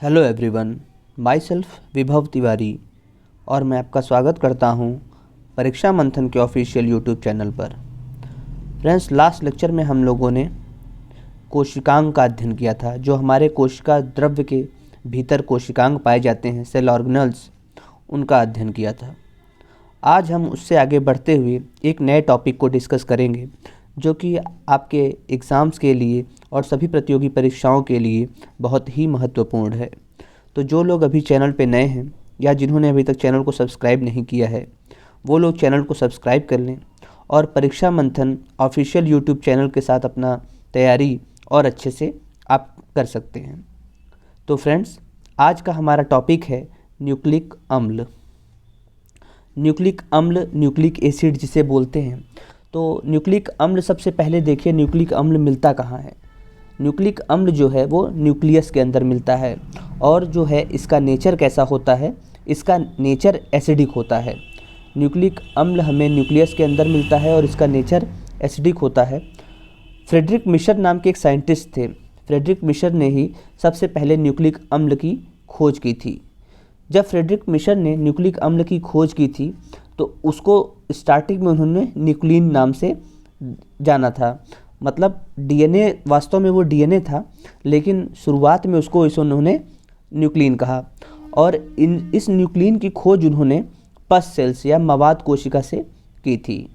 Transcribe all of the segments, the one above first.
Hello everyone, my self विभव तिवारी और मैं आपका स्वागत करता हूं परीक्षा मंथन के ऑफिशियल यूट्यूब चैनल पर। फ्रेंड्स, लास्ट लेक्चर में हम लोगों ने कोशिकांग का अध्ययन किया था। जो हमारे कोशिका द्रव्य के भीतर कोशिकांग पाए जाते हैं, सेल ऑर्गेनल्स, उनका अध्ययन किया था। आज हम उससे आगे बढ़ते हुए एक नए टॉपिक को डिस्कस करेंगे जो कि आपके एग्ज़ाम्स के लिए और सभी प्रतियोगी परीक्षाओं के लिए बहुत ही महत्वपूर्ण है। तो जो लोग अभी चैनल पे नए हैं या जिन्होंने अभी तक चैनल को सब्सक्राइब नहीं किया है, वो लोग चैनल को सब्सक्राइब कर लें और परीक्षा मंथन ऑफिशियल यूट्यूब चैनल के साथ अपना तैयारी और अच्छे से आप कर सकते हैं। तो फ्रेंड्स, आज का हमारा टॉपिक है न्यूक्लिक अम्ल। न्यूक्लिक अम्ल, न्यूक्लिक एसिड जिसे बोलते हैं। तो न्यूक्लिक अम्ल, सबसे पहले देखिए न्यूक्लिक अम्ल मिलता कहाँ है। न्यूक्लिक अम्ल जो है वो न्यूक्लियस के अंदर मिलता है और जो है इसका नेचर कैसा होता है, इसका नेचर एसिडिक होता है। न्यूक्लिक अम्ल हमें न्यूक्लियस के अंदर मिलता है और इसका नेचर एसिडिक होता है। फ्रेडरिक मिशर नाम के एक साइंटिस्ट थे। फ्रेडरिक मिशर ने ही सबसे पहले न्यूक्लिक अम्ल की खोज की थी। जब फ्रेडरिक मिशर ने न्यूक्लिक अम्ल की खोज की थी तो उसको स्टार्टिंग में उन्होंने न्यूक्लिन नाम से जाना था। मतलब डीएनए, वास्तव में वो डीएनए था, लेकिन शुरुआत में उसको इस उन्होंने न्यूक्लिन कहा। और इस न्यूक्लिन की खोज उन्होंने पस सेल्स या मवाद कोशिका से की थी।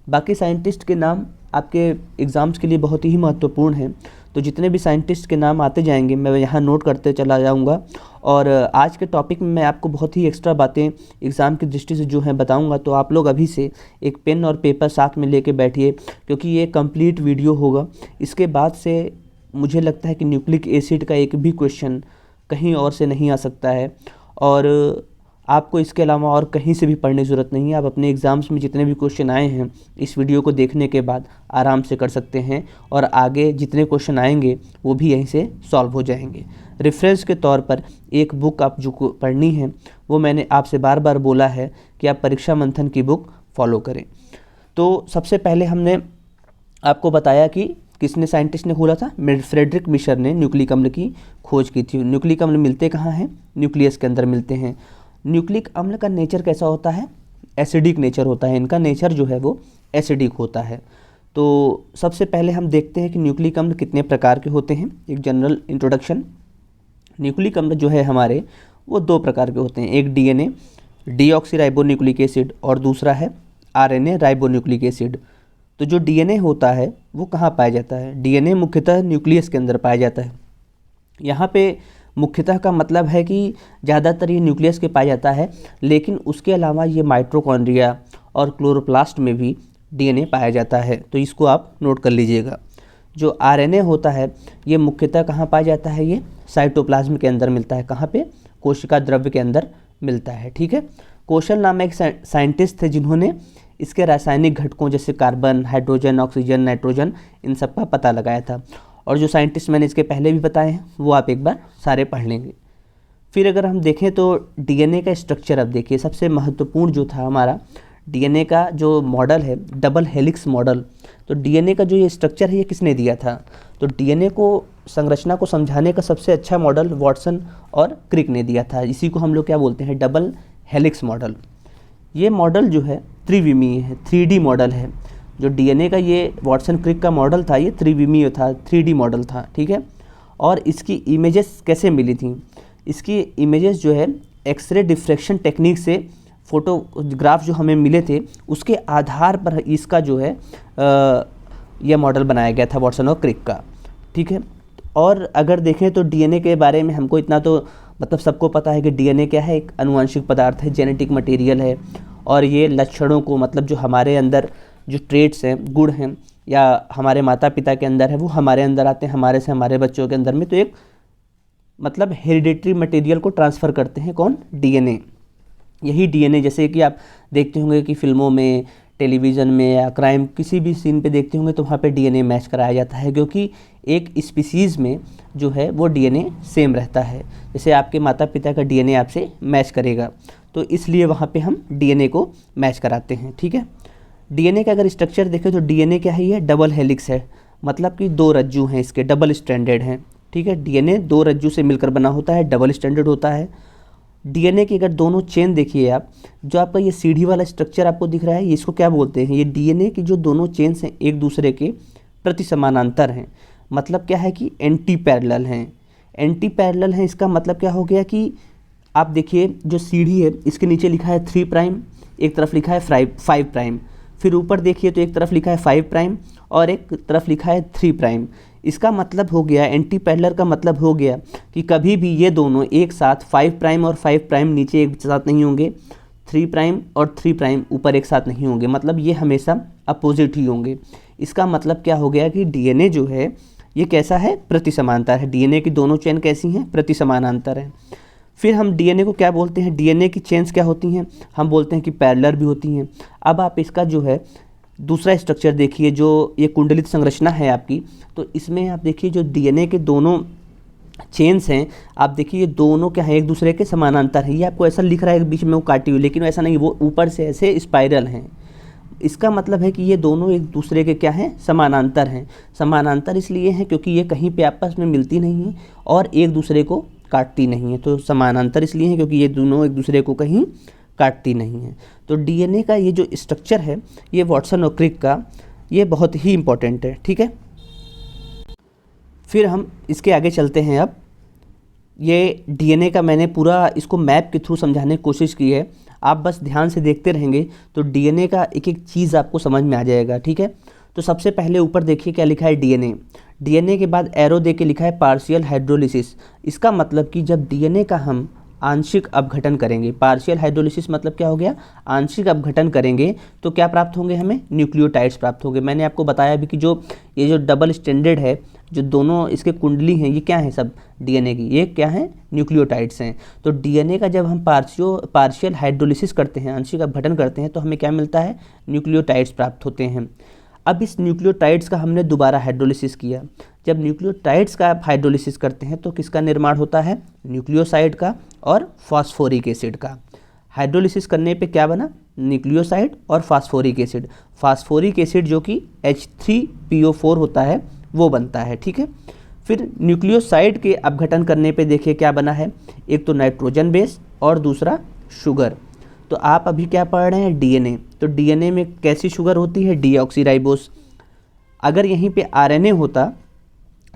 बाकी साइंटिस्ट के नाम आपके एग्ज़ाम्स के लिए बहुत ही महत्वपूर्ण हैं, तो जितने भी साइंटिस्ट के नाम आते जाएंगे मैं यहाँ नोट करते चला जाऊँगा। और आज के टॉपिक में मैं आपको बहुत ही एक्स्ट्रा बातें एग्ज़ाम की दृष्टि से जो है बताऊँगा। तो आप लोग अभी से एक पेन और पेपर साथ में लेके बैठिए, क्योंकि ये कंप्लीट वीडियो होगा। इसके बाद से मुझे लगता है कि न्यूक्लिक एसिड का एक भी क्वेश्चन कहीं और से नहीं आ सकता है और आपको इसके अलावा और कहीं से भी पढ़ने की ज़रूरत नहीं है। आप अपने एग्ज़ाम्स में जितने भी क्वेश्चन आए हैं इस वीडियो को देखने के बाद आराम से कर सकते हैं और आगे जितने क्वेश्चन आएंगे वो भी यहीं से सॉल्व हो जाएंगे। रेफरेंस के तौर पर एक बुक आप जो पढ़नी है, वो मैंने आपसे बार बार बोला है कि आप परीक्षा मंथन की बुक फॉलो करें। तो सबसे पहले हमने आपको बताया कि किसने, साइंटिस्ट ने खोला था, फ्रेडरिक मिशर ने न्यूक्लिक अम्ल की खोज की थी। न्यूक्लिक अम्ल मिलते कहाँ हैं? न्यूक्लियस के अंदर मिलते हैं। न्यूक्लिक अम्ल का नेचर कैसा होता है? एसिडिक नेचर होता है। इनका नेचर जो है वो एसिडिक होता है। तो सबसे पहले हम देखते हैं कि न्यूक्लिक अम्ल कितने प्रकार के होते हैं। एक जनरल इंट्रोडक्शन। न्यूक्लिक अम्ल जो है हमारे, वो दो प्रकार के होते हैं। एक डीएनए, डीऑक्सीराइबोन्यूक्लिक एसिड, और दूसरा है आरएनए, राइबोन्यूक्लिक एसिड। तो जो डीएनए होता है वो कहाँ पाया जाता है? डीएनए मुख्यतः न्यूक्लियस के अंदर पाया जाता है। यहाँ पे मुख्यतः का मतलब है कि ज़्यादातर ये न्यूक्लियस के पाया जाता है, लेकिन उसके अलावा ये माइटोकॉन्ड्रिया और क्लोरोप्लास्ट में भी डीएनए पाया जाता है। तो इसको आप नोट कर लीजिएगा। जो आरएनए होता है ये मुख्यतः कहाँ पाया जाता है? ये साइटोप्लाज्म के अंदर मिलता है। कहाँ पे? कोशिका द्रव्य के अंदर मिलता है। ठीक है। कोशल नाम एक साइंटिस्ट थे जिन्होंने इसके रासायनिक घटकों जैसे कार्बन, हाइड्रोजन, ऑक्सीजन, नाइट्रोजन, इन सब का पता लगाया था। और जो साइंटिस्ट मैंने इसके पहले भी बताए हैं वो आप एक बार सारे पढ़ लेंगे। फिर अगर हम देखें तो डीएनए का स्ट्रक्चर, अब देखिए सबसे महत्वपूर्ण जो था हमारा डीएनए का जो मॉडल है, डबल हेलिक्स मॉडल। तो डीएनए का जो ये स्ट्रक्चर है ये किसने दिया था? तो डीएनए को, संरचना को समझाने का सबसे अच्छा मॉडल वॉटसन और क्रिक ने दिया था। इसी को हम लोग क्या बोलते हैं? Double helix model. ये मॉडल जो है त्रिविमीय है, 3D मॉडल है। जो डीएनए का ये वॉटसन क्रिक का मॉडल था ये त्रिविमीय था, 3D मॉडल था। ठीक है। और इसकी इमेजेस कैसे मिली थी? इसकी इमेजेस जो है एक्सरे डिफ्रैक्शन टेक्निक से फोटोग्राफ जो हमें मिले थे उसके आधार पर इसका जो है यह मॉडल बनाया गया था वॉटसन और क्रिक का। ठीक है। और अगर देखें तो डीएनए के बारे में हमको इतना तो मतलब सबको पता है कि डीएनए क्या है? एक आनुवंशिक पदार्थ है, जेनेटिक मटेरियल है। और ये लक्षणों को, मतलब जो हमारे अंदर जो ट्रेट्स हैं, गुण हैं, या हमारे माता पिता के अंदर है, वो हमारे अंदर आते हैं, हमारे से हमारे बच्चों के अंदर में। तो एक मतलब हेरिडेटरी मटेरियल को ट्रांसफ़र करते हैं कौन? डीएनए। यही डीएनए, जैसे कि आप देखते होंगे कि फिल्मों में, टेलीविज़न में या क्राइम किसी भी सीन पे देखते होंगे तो वहाँ पे डीएनए मैच कराया जाता है, क्योंकि एक स्पीसीज़ में जो है वो डीएनए सेम रहता है। जैसे आपके माता पिता का डीएनए आपसे मैच करेगा, तो इसलिए वहाँ पे हम डीएनए को मैच कराते हैं। ठीक है। डीएनए का अगर स्ट्रक्चर देखें तो डीएनए क्या है? ये डबल हेलिक्स है, मतलब कि दो रज्जू हैं इसके, डबल स्ट्रैंडेड हैं। ठीक है। डीएनए 2 रज्जू से मिलकर बना होता है, डबल स्टैंडर्ड होता है। डीएनए की अगर दोनों चेन देखिए आप, जो आपका ये सीढ़ी वाला स्ट्रक्चर आपको दिख रहा है, ये इसको क्या बोलते हैं, ये डीएनए की जो दोनों चेन्स हैं एक दूसरे के प्रति समानांतर हैं। मतलब क्या है कि एंटी पैरेलल हैं। एंटी पैरेलल हैं इसका मतलब क्या हो गया कि आप देखिए जो सीढ़ी है इसके नीचे लिखा है 3 प्राइम, एक तरफ लिखा है 5 प्राइम, फिर ऊपर देखिए तो एक तरफ लिखा है 5 प्राइम और एक तरफ लिखा है 3 प्राइम। इसका मतलब हो गया, एंटी पैरेलल का मतलब हो गया कि कभी भी ये दोनों एक साथ 5 प्राइम और 5 प्राइम नीचे एक साथ नहीं होंगे, 3 प्राइम और 3 प्राइम ऊपर एक साथ नहीं होंगे, मतलब ये हमेशा अपोजिट ही होंगे। इसका मतलब क्या हो गया कि डीएनए जो है ये कैसा है, प्रति समानांतर है। डीएनए की दोनों चेन कैसी हैं, प्रति समानांतर हैं। फिर हम डीएनए को क्या बोलते हैं, डीएनए की चेन्स क्या होती हैं, हम बोलते हैं कि पैरेलल भी होती हैं। अब आप इसका जो है दूसरा स्ट्रक्चर देखिए, जो ये कुंडलित संरचना है आपकी, तो इसमें आप देखिए जो डीएनए के दोनों चेन्स हैं, आप देखिए ये दोनों क्या है, एक दूसरे के समानांतर हैं। ये आपको ऐसा लिख रहा है बीच में वो काटी हुई, लेकिन ऐसा नहीं, वो ऊपर से ऐसे स्पाइरल हैं। इसका मतलब है कि ये दोनों एक दूसरे के क्या हैं, समानांतर हैं। समानांतर इसलिए हैं क्योंकि ये कहीं पे आपस में मिलती नहीं है और एक दूसरे को काटती नहीं है। तो समानांतर इसलिए हैं क्योंकि ये दोनों एक दूसरे को कहीं काटती नहीं है। तो डीएनए का ये जो स्ट्रक्चर है, ये वाटसन और क्रिक का, ये बहुत ही इम्पोर्टेंट है, ठीक है। फिर हम इसके आगे चलते हैं। अब ये डीएनए का मैंने पूरा इसको मैप के थ्रू समझाने की कोशिश की है, आप बस ध्यान से देखते रहेंगे तो डीएनए का एक एक चीज़ आपको समझ में आ जाएगा, ठीक है। तो सबसे पहले ऊपर देखिए क्या लिखा है, डीएनए। डीएनए के बाद एरो दे के लिखा है पार्शियल हाइड्रोलिसिस। इसका मतलब कि जब डीएनए का हम आंशिक अपघटन करेंगे, पार्शियल हाइड्रोलिसिस मतलब क्या हो गया, आंशिक अपघटन करेंगे, तो क्या प्राप्त होंगे, हमें न्यूक्लियोटाइड्स प्राप्त होंगे। मैंने आपको बताया भी कि जो ये जो डबल स्टैंडर्ड है, जो दोनों इसके कुंडली हैं, ये क्या है, सब डीएनए की, ये क्या है, न्यूक्लियोटाइड्स हैं। तो डीएनए का जब हम पार्शियल हाइड्रोलिसिस करते हैं, आंशिक अपघटन करते हैं, तो हमें क्या मिलता है, न्यूक्लियोटाइड्स प्राप्त होते हैं। अब इस न्यूक्लियोटाइड्स का हमने दोबारा हाइड्रोलिसिस किया। जब न्यूक्लियोटाइड्स का आप हाइड्रोलिसिस करते हैं तो किसका निर्माण होता है, न्यूक्लियोसाइड का और फास्फोरिक एसिड का। हाइड्रोलिसिस करने पे क्या बना, न्यूक्लियोसाइड और फास्फोरिक एसिड। फास्फोरिक एसिड जो कि H3PO4 होता है वो बनता है, ठीक है। फिर न्यूक्लियोसाइड के अपघटन करने पे देखिए क्या बना है, एक तो नाइट्रोजन बेस और दूसरा शुगर। तो आप अभी क्या पढ़ रहे हैं, डीएनए। तो डीएनए में कैसी शुगर होती है, डीऑक्सीराइबोस। अगर यहीं पे आरएनए होता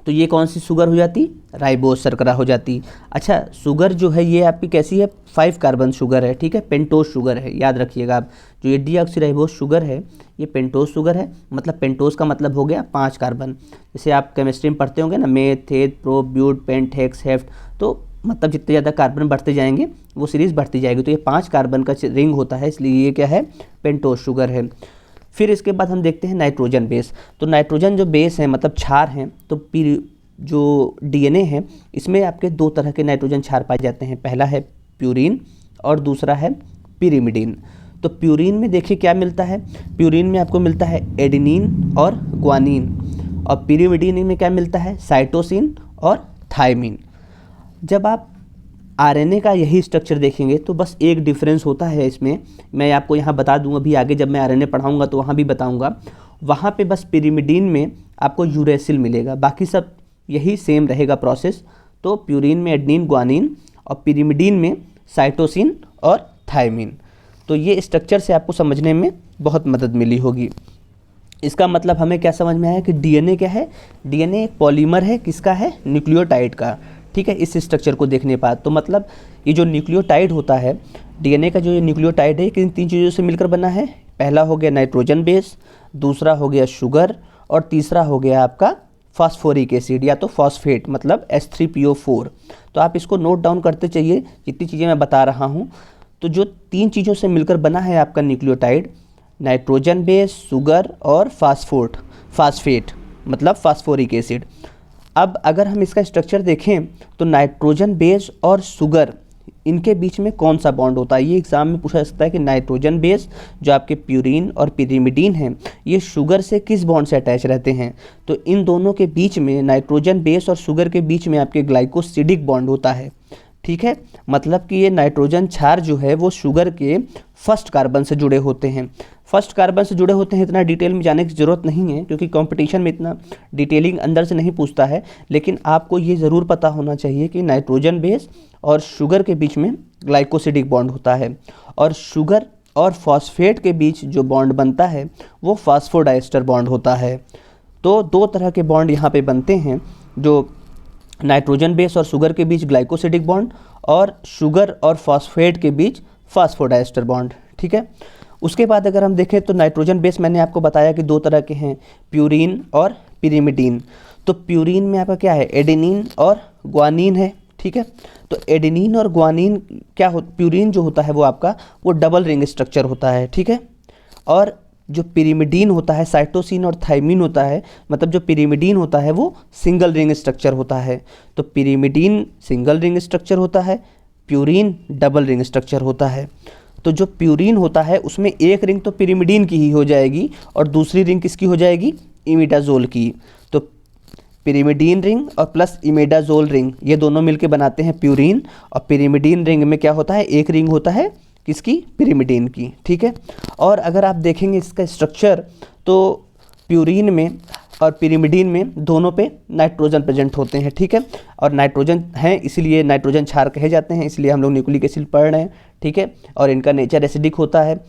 तो ये कौन सी शुगर हो जाती, राइबोस शर्करा हो जाती। अच्छा, शुगर जो है ये आपकी कैसी है, 5 कार्बन शुगर है, ठीक है, पेंटोस शुगर है, याद रखिएगा आप। जो ये डीऑक्सीराइबोस शुगर है ये पेंटोस शुगर है, मतलब पेंटोस का मतलब हो गया 5 कार्बन। जैसे आप केमिस्ट्री में पढ़ते होंगे ना, meth, eth, prop, but, pent, hex, hept, तो मतलब जितने ज़्यादा कार्बन बढ़ते जाएंगे वो सीरीज़ बढ़ती जाएगी। तो ये 5 कार्बन का रिंग होता है, इसलिए ये क्या है, पेंटोस शुगर है। फिर इसके बाद हम देखते हैं नाइट्रोजन बेस। तो नाइट्रोजन जो बेस है मतलब क्षार हैं, तो जो डीएनए है इसमें आपके 2 तरह के नाइट्रोजन क्षार पाए जाते हैं। पहला है प्यूरीन और दूसरा है पिरिमिडीन। तो प्यूरीन में देखिए क्या मिलता है, प्यूरीन में आपको मिलता है एडेनिन और ग्वानिन, और पिरिमिडीन में क्या मिलता है, साइटोसिन और थायमिन। जब आप आरएनए का यही स्ट्रक्चर देखेंगे तो बस एक डिफरेंस होता है इसमें, मैं आपको यहाँ बता दूंगा, अभी आगे जब मैं आरएनए पढ़ाऊंगा तो वहाँ भी बताऊंगा। वहाँ पे बस पिरिमिडीन में आपको यूरेसिल मिलेगा, बाकी सब यही सेम रहेगा प्रोसेस। तो प्यूरीन में एडेनिन ग्वानिन और पिरिमिडीन में साइटोसिन और थायमिन। तो ये स्ट्रक्चर से आपको समझने में बहुत मदद मिली होगी। इसका मतलब हमें क्या समझ में आया कि डीएनए क्या है, डीएनए एक पॉलीमर है, किसका है, न्यूक्लियोटाइड का, ठीक है, इस स्ट्रक्चर को देखने पर। तो मतलब ये जो न्यूक्लियोटाइड होता है, डीएनए का जो ये न्यूक्लियोटाइड है, किन 3 चीज़ों से मिलकर बना है, पहला हो गया नाइट्रोजन बेस, दूसरा हो गया शुगर और तीसरा हो गया आपका फास्फोरिक एसिड या तो फॉस्फेट, मतलब H3PO4। तो आप इसको नोट डाउन करते चाहिए जितनी चीज़ें मैं बता रहा हूँ। तो जो 3 चीज़ों से मिलकर बना है आपका न्यूक्लियोटाइड, नाइट्रोजन बेस, शुगर और फास्फेट मतलब फास्फोरिक एसिड। अब अगर हम इसका स्ट्रक्चर देखें तो नाइट्रोजन बेस और शुगर, इनके बीच में कौन सा बॉन्ड होता है, ये एग्जाम में पूछा जा सकता है कि नाइट्रोजन बेस जो आपके प्यूरीन और पिरिमिडीन हैं, ये शुगर से किस बॉन्ड से अटैच रहते हैं। तो इन दोनों के बीच में, नाइट्रोजन बेस और शुगर के बीच में आपके ग्लाइकोसिडिक बॉन्ड होता है, ठीक है, मतलब कि ये नाइट्रोजन क्षार जो है वो शुगर के फर्स्ट कार्बन से जुड़े होते हैं। फर्स्ट कार्बन से जुड़े होते हैं, इतना डिटेल में जाने की ज़रूरत नहीं है क्योंकि कंपटीशन में इतना डिटेलिंग अंदर से नहीं पूछता है, लेकिन आपको ये ज़रूर पता होना चाहिए कि नाइट्रोजन बेस और शुगर के बीच में ग्लाइकोसिडिक बॉन्ड होता है, और शुगर और फॉस्फेट के बीच जो बॉन्ड बनता है वो फास्फोडाइस्टर बॉन्ड होता है। तो दो तरह के बॉन्ड यहाँ पे बनते हैं, जो नाइट्रोजन बेस और शुगर के बीच ग्लाइकोसिडिक बॉन्ड, और शुगर और फॉस्फेट के बीच फास्फोडाइस्टर बॉन्ड। ठीक है, उसके बाद अगर हम देखें तो नाइट्रोजन बेस मैंने आपको बताया कि दो तरह के हैं, प्यूरीन और पिरिमिडीन। तो प्यूरीन में आपका क्या है, एडेनिन और ग्वानिन है। ठीक है, तो एडेनिन और ग्वानिन क्या हो, प्यूरीन जो होता है वो आपका वो डबल रिंग स्ट्रक्चर होता है। ठीक है, और जो पिरिमिडीन होता है, साइटोसिन और थाइमिन होता है, मतलब जो पिरिमिडीन होता है वो सिंगल रिंग स्ट्रक्चर होता है। तो पिरिमिडीन सिंगल रिंग स्ट्रक्चर होता है, प्यूरीन डबल रिंग स्ट्रक्चर होता है। तो जो प्यूरीन होता है उसमें एक रिंग तो पिरिमिडीन की ही हो जाएगी और दूसरी रिंग किसकी हो जाएगी, इमिडाजोल की। तो पिरिमिडीन रिंग और प्लस इमिडाजोल रिंग ये दोनों मिलके बनाते हैं प्यूरीन, और पिरिमिडीन रिंग में क्या होता है, एक रिंग होता है किसकी, पिरिमिडीन की। ठीक है, और अगर आप देखेंगे इसका स्ट्रक्चर तो प्यूरीन में और पिरिमिडीन में दोनों पे नाइट्रोजन प्रेजेंट होते हैं। ठीक है, और नाइट्रोजन हैं इसीलिए नाइट्रोजन क्षार कहे जाते हैं, इसलिए हम लोग न्यूक्लिक एसिड पढ़ रहे हैं। ठीक है, और इनका नेचर एसिडिक होता है।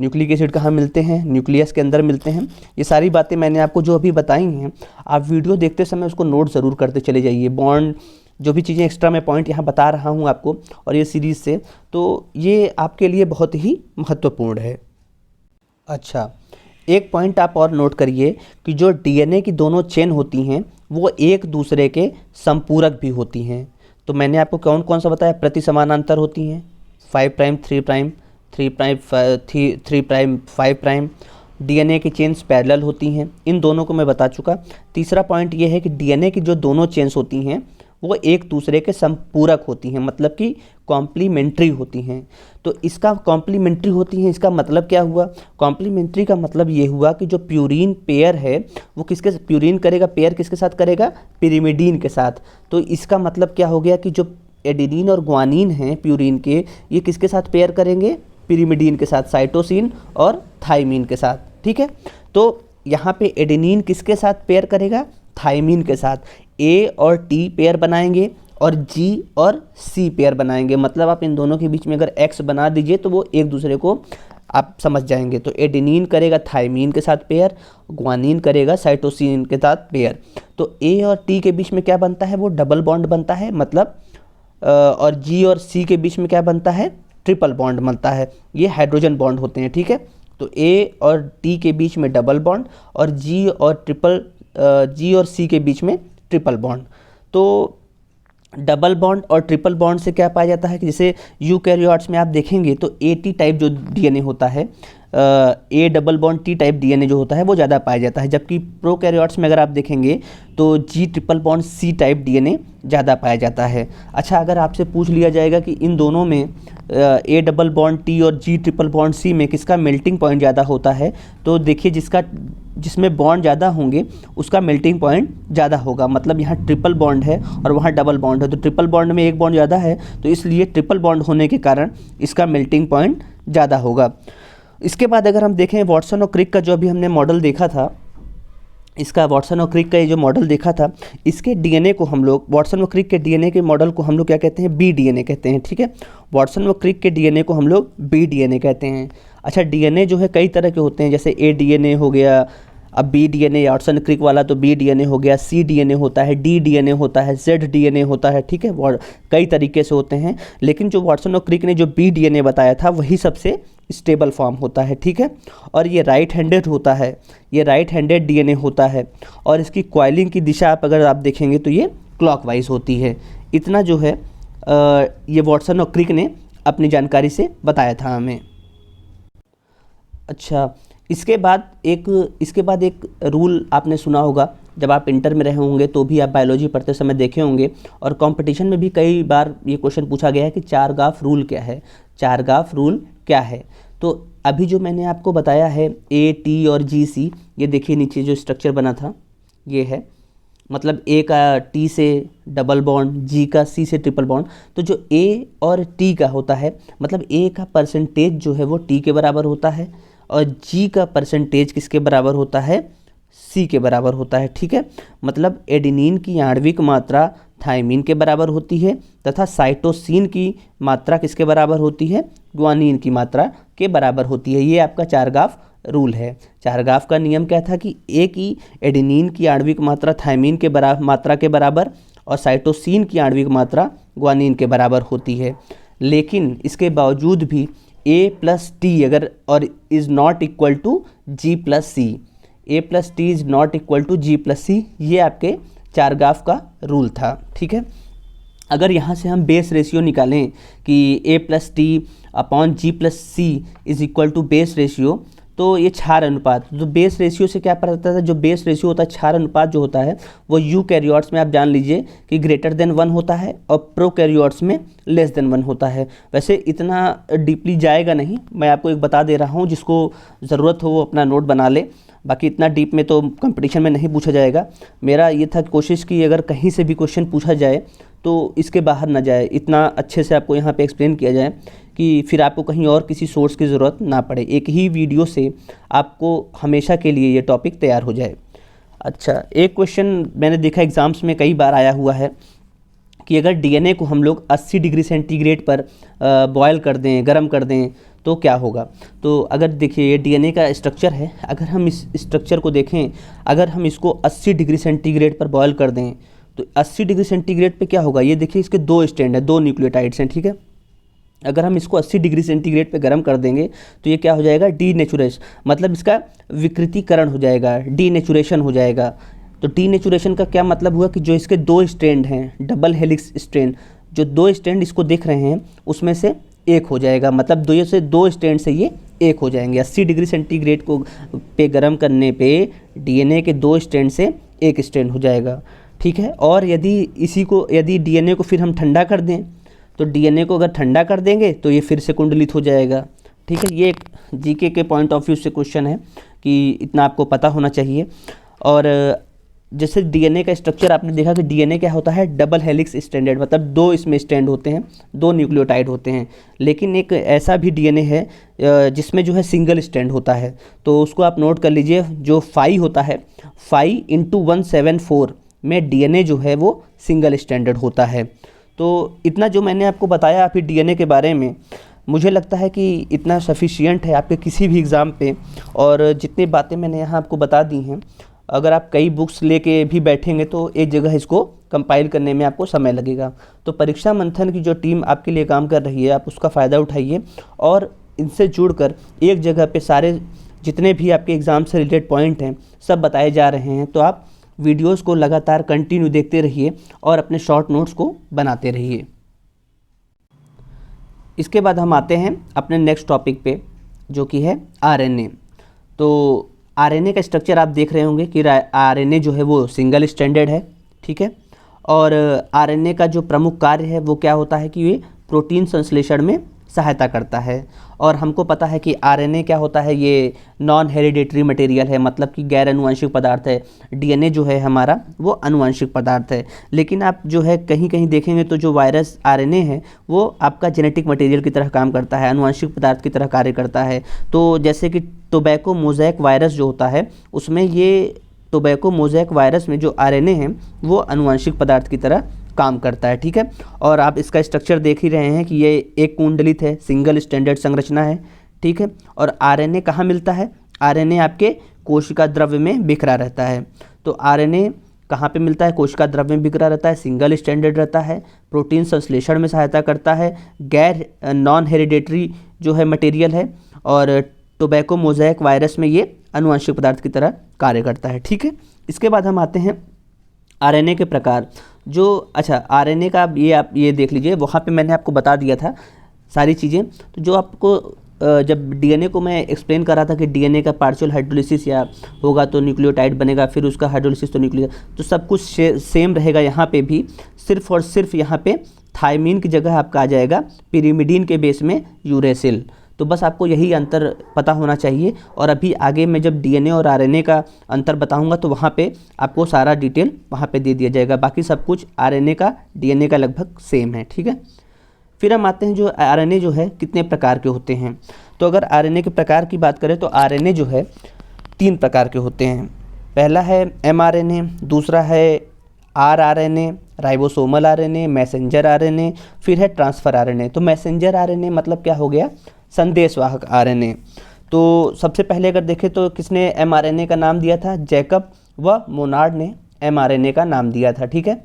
न्यूक्लिक एसिड कहाँ मिलते हैं, न्यूक्लियस के अंदर मिलते हैं। ये सारी बातें मैंने आपको जो अभी बताई हैं, आप वीडियो देखते समय उसको नोट ज़रूर करते चले जाइए। बॉन्ड जो भी चीज़ें एक्स्ट्रा मैं पॉइंट यहाँ बता रहा हूँ आपको और ये सीरीज़ से, तो ये आपके लिए बहुत ही महत्वपूर्ण है। अच्छा, एक पॉइंट आप और नोट करिए कि जो डीएनए की दोनों चेन होती हैं वो एक दूसरे के संपूरक भी होती हैं। तो मैंने आपको कौन कौन सा बताया, प्रति समानांतर होती हैं, 5 prime 3 prime 3 prime 3 prime 5 prime. DNA की चेन्स पैरेलल होती हैं, इन दोनों को मैं बता चुका। तीसरा पॉइंट ये है कि डीएनए की जो दोनों चेन्स होती हैं वो एक दूसरे के संपूरक होती हैं, मतलब कि कॉम्प्लीमेंट्री होती हैं। तो इसका कॉम्प्लीमेंट्री होती हैं, इसका मतलब क्या हुआ, कॉम्प्लीमेंट्री का मतलब ये हुआ कि जो प्यूरीन पेयर है वो किसके, प्यूरीन करेगा पेयर किसके साथ करेगा, पिरिमिडीन के साथ। तो इसका मतलब क्या हो गया कि जो एडेनिन और ग्वानिन हैं प्यूरीन के, ये किसके साथ पेयर करेंगे, पिरिमिडीन के साथ, साइटोसिन और थाइमिन के साथ। ठीक है, तो यहाँ पे एडेनिन किसके साथ पेयर करेगा, थाइमिन के साथ। ए और टी पेयर बनाएंगे और जी और सी पेयर बनाएंगे, मतलब आप इन दोनों के बीच में अगर एक्स बना दीजिए तो वो एक दूसरे को आप समझ जाएंगे। तो एडेनिन करेगा थाइमिन के साथ पेयर, ग्वानिन करेगा साइटोसिन के साथ पेयर। तो ए और टी के बीच में क्या बनता है, वो डबल बॉन्ड बनता है, मतलब और जी और सी के बीच में क्या बनता है, ट्रिपल बॉन्ड बनता है। ये हाइड्रोजन बॉन्ड होते हैं। ठीक है, तो ए और टी के बीच में डबल बॉन्ड और जी और सी के बीच में ट्रिपल बॉन्ड। तो डबल बॉन्ड और ट्रिपल बॉन्ड से क्या पाया जाता है कि जैसे यूकैरियोट्स में आप देखेंगे तो एटी टाइप जो डीएनए होता है, A double Bond tea type DNA जो होता है वो ज़्यादा पाया जाता है, जबकि प्रोकैरियोट्स में अगर आप देखेंगे तो G triple bond C type DNA ज़्यादा पाया जाता है। अच्छा, अगर आपसे पूछ लिया जाएगा कि इन दोनों में ए डबल बॉन्ड टी और जी ट्रिपल बॉन्ड सी में किसका मेल्टिंग पॉइंट ज़्यादा होता है, तो देखिए जिसमें बॉन्ड ज़्यादा होंगे उसका मेल्टिंग पॉइंट ज़्यादा होगा। मतलब यहाँ ट्रिपल बॉन्ड है और वहाँ डबल बॉन्ड है, तो ट्रिपल बॉन्ड में एक बॉन्ड ज़्यादा है, तो इसलिए ट्रिपल बॉन्ड होने के कारण इसका मेल्टिंग पॉइंट ज़्यादा होगा। इसके बाद अगर हम देखें वाटसन और क्रिक का जो अभी हमने मॉडल देखा था, इसका वाटसन और क्रिक का ये जो मॉडल देखा था, इसके डीएनए को हम लोग, वाटसन और क्रिक के डीएनए के मॉडल को हम लोग क्या कहते हैं, बी डीएनए कहते हैं। ठीक है, वाटसन और क्रिक के डीएनए को हम लोग बी डीएनए कहते हैं। अच्छा, डीएनए जो है कई तरह के होते हैं, जैसे ए डीएनए हो गया, अब बी डीएनए वाटसन क्रिक वाला तो बी डीएनए हो गया, सी डीएनए होता है, डी डीएनए होता है, जेड डीएनए होता है। ठीक है, कई तरीके से होते हैं, लेकिन जो वाटसन और क्रिक ने जो बी डीएनए बताया था वही सबसे स्टेबल फॉर्म होता है। ठीक है, और ये राइट हैंडेड होता है, ये राइट हैंडेड डीएनए होता है, और इसकी कॉइलिंग की दिशा अगर आप देखेंगे तो ये क्लॉकवाइज होती है। इतना जो है ये वाटसन और क्रिक ने अपनी जानकारी से बताया था हमें। अच्छा, इसके बाद एक रूल आपने सुना होगा, जब आप इंटर में रहे होंगे तो भी आप बायोलॉजी पढ़ते समय देखे होंगे, और कंपटीशन में भी कई बार ये क्वेश्चन पूछा गया है कि चारगाफ रूल क्या है, चारगाफ रूल क्या है। तो अभी जो मैंने आपको बताया है ए टी और जी सी, ये देखिए नीचे जो स्ट्रक्चर बना था ये है, मतलब ए का टी से डबल बॉन्ड, जी का सी से ट्रिपल बॉन्ड। तो जो ए और टी का होता है, मतलब ए का परसेंटेज जो है वो टी के बराबर होता है और जी का परसेंटेज किसके बराबर होता है, सी के बराबर होता है। ठीक है, मतलब एडेनिन की आणविक मात्रा थायमीन के बराबर होती है तथा साइटोसिन की मात्रा किसके बराबर होती है, ग्वानिन की मात्रा के बराबर होती है। ये आपका चारगाफ रूल है। चारगाफ का नियम क्या था कि ए की एडेनिन की आणविक मात्रा थायमीन के मात्रा के बराबर और साइटोसिन की आणविक मात्रा ग्वानिन के बराबर होती है। लेकिन इसके बावजूद भी ए प्लस टी अगर और is not equal to G plus C, A plus T is not equal to G plus C, ये आपके चारगाफ का रूल था। ठीक है, अगर यहाँ से हम बेस रेशियो निकालें कि A plus T upon G plus C is equal to base ratio, तो ये क्षार अनुपात, जो बेस रेशियो से क्या पता चलता है, जो बेस रेशियो होता है क्षार अनुपात जो होता है वो यूकैरियोट्स में आप जान लीजिए कि ग्रेटर देन 1 होता है और प्रोकैरियोट्स में लेस देन 1 होता है। वैसे इतना डीपली जाएगा नहीं, मैं आपको एक बता दे रहा हूँ, जिसको ज़रूरत हो वो अपना नोट बना ले, बाकी इतना डीप में तो कंपटीशन में नहीं पूछा जाएगा। मेरा ये था कोशिश कि अगर कहीं से भी क्वेश्चन पूछा जाए तो इसके बाहर ना जाए, इतना अच्छे से आपको यहाँ पे एक्सप्लेन किया जाए कि फिर आपको कहीं और किसी सोर्स की ज़रूरत ना पड़े, एक ही वीडियो से आपको हमेशा के लिए ये टॉपिक तैयार हो जाए। अच्छा, एक क्वेश्चन मैंने देखा एग्ज़ाम्स में कई बार आया हुआ है कि अगर डीएनए को हम लोग 80 डिग्री सेंटीग्रेड पर बॉयल कर दें, गर्म कर दें, तो क्या होगा। तो अगर देखिए ये डीएनए का स्ट्रक्चर है, अगर हम इस स्ट्रक्चर को देखें, अगर हम इसको 80 डिग्री सेंटीग्रेड पर बॉयल कर दें तो 80 डिग्री सेंटीग्रेड पे क्या होगा, ये देखिए इसके 2 स्टैंड है, 2 न्यूक्लियोटाइड्स हैं। ठीक है, अगर हम इसको 80 डिग्री सेंटीग्रेड पे गर्म कर देंगे तो ये क्या हो जाएगा, डीनेचुरेशन, मतलब इसका विकृतीकरण हो जाएगा, डीनेचुरेशन हो जाएगा। तो डीनेचुरेशन का क्या मतलब हुआ कि जो इसके 2 स्ट्रैंड हैं, डबल हेलिक्स स्ट्रैंड, जो 2 स्ट्रैंड इसको देख रहे हैं उसमें से एक हो जाएगा, मतलब 2 स्ट्रैंड से ये एक हो जाएंगे। 80 डिग्री सेंटीग्रेड को पे गर्म करने पे डीएनए के 2 स्ट्रैंड से एक स्ट्रैंड हो जाएगा। ठीक है, और यदि डीएनए को फिर हम ठंडा कर दें, तो डीएनए को अगर ठंडा कर देंगे तो ये फिर से कुंडलित हो जाएगा। ठीक है, ये एक जीके के पॉइंट ऑफ व्यू से क्वेश्चन है कि इतना आपको पता होना चाहिए। और जैसे डीएनए का स्ट्रक्चर आपने देखा कि डीएनए क्या होता है, डबल हेलिक्स स्ट्रैंडेड, मतलब 2 इसमें स्ट्रैंड होते हैं, 2 न्यूक्लियोटाइड होते हैं। लेकिन एक ऐसा भी डीएनए है जिसमें जो है सिंगल स्ट्रैंड होता है, तो उसको आप नोट कर लीजिए। जो 5 होता है, 5 × 174 में डीएनए जो है वो सिंगल स्ट्रैंडेड होता है। तो इतना जो मैंने आपको बताया अभी डीएनए के बारे में, मुझे लगता है कि इतना सफिशिएंट है आपके किसी भी एग्ज़ाम पे। और जितनी बातें मैंने यहाँ आपको बता दी हैं, अगर आप कई बुक्स लेके भी बैठेंगे तो एक जगह इसको कंपाइल करने में आपको समय लगेगा। तो परीक्षा मंथन की जो टीम आपके लिए काम कर रही है, आप उसका फ़ायदा उठाइए और इनसे जुड़कर एक जगह पे सारे जितने भी आपके एग्ज़ाम से रिलेटेड पॉइंट हैं सब बताए जा रहे हैं। तो आप वीडियोस को लगातार कंटिन्यू देखते रहिए और अपने शॉर्ट नोट्स को बनाते रहिए। इसके बाद हम आते हैं अपने नेक्स्ट टॉपिक पे, जो कि है आरएनए। तो आरएनए का स्ट्रक्चर आप देख रहे होंगे कि आरएनए जो है वो सिंगल स्ट्रैंडेड है। ठीक है, और आरएनए का जो प्रमुख कार्य है वो क्या होता है कि ये प्रोटीन संश्लेषण में सहायता करता है। और हमको पता है कि आरएनए क्या होता है, ये नॉन हेरिडेटरी मटेरियल है, मतलब कि गैर अनुवांशिक पदार्थ है। डीएनए जो है हमारा वो अनुवांशिक पदार्थ है। लेकिन आप जो है कहीं कहीं देखेंगे तो जो वायरस आरएनए है वो आपका जेनेटिक मटेरियल की तरह काम करता है, अनुवांशिक पदार्थ की तरह कार्य करता है। तो जैसे कि टोबैको मोज़ेक वायरस जो होता है, उसमें ये टोबैको मोज़ेक वायरस में जो आरएनए है वो अनुवांशिक पदार्थ की तरह काम करता है। ठीक है, और आप इसका स्ट्रक्चर देख ही रहे हैं कि ये एक कुंडलित है, सिंगल स्टैंडर्ड संरचना है। ठीक है, और आरएनए कहाँ मिलता है, आरएनए आपके कोशिका द्रव्य में बिखरा रहता है। तो आरएनए कहाँ पे मिलता है, कोशिका द्रव्य में बिखरा रहता है, सिंगल स्टैंडर्ड रहता है, प्रोटीन संश्लेषण में सहायता करता है, गैर नॉन हेरिडेटरी जो है मटेरियल है, और टोबैको मोज़ेक वायरस में ये अनुवांशिक पदार्थ की तरह कार्य करता है। ठीक है, इसके बाद हम आते हैं आरएनए के प्रकार। जो अच्छा आरएनए का आप ये देख लीजिए, वहाँ पे मैंने आपको बता दिया था सारी चीज़ें। तो जो आपको जब डीएनए को मैं एक्सप्लेन कर रहा था कि डीएनए का पार्शियल हाइड्रोलिसिस या होगा तो न्यूक्लियोटाइड बनेगा, फिर उसका हाइड्रोलिसिस तो न्यूक्लियो, तो सब कुछ सेम रहेगा। यहाँ पे भी सिर्फ और सिर्फ यहाँ पे थायमीन की जगह आपका आ जाएगा पिरिमिडीन के बेस में यूरेसिल। तो बस आपको यही अंतर पता होना चाहिए। और अभी आगे मैं जब डीएनए और आरएनए का अंतर बताऊंगा तो वहाँ पे आपको सारा डिटेल वहाँ पे दे दिया जाएगा। बाकी सब कुछ आरएनए का डीएनए का लगभग सेम है, ठीक है। फिर हम आते हैं जो आरएनए जो है कितने प्रकार के होते हैं। तो अगर आरएनए के प्रकार की बात करें तो आरएनए जो है 3 प्रकार के होते हैं। पहला है एमआरएनए, दूसरा है rRNA, ribosomal RNA, messenger RNA, फिर है ट्रांसफ़र आरएनए। तो मैसेंजर आरएनए मतलब क्या हो गया, संदेशवाहक आरएनए। तो सबसे पहले अगर देखें तो किसने एमआरएनए का नाम दिया था, जैकब व मोनार्ड ने एमआरएनए का नाम दिया था, ठीक है।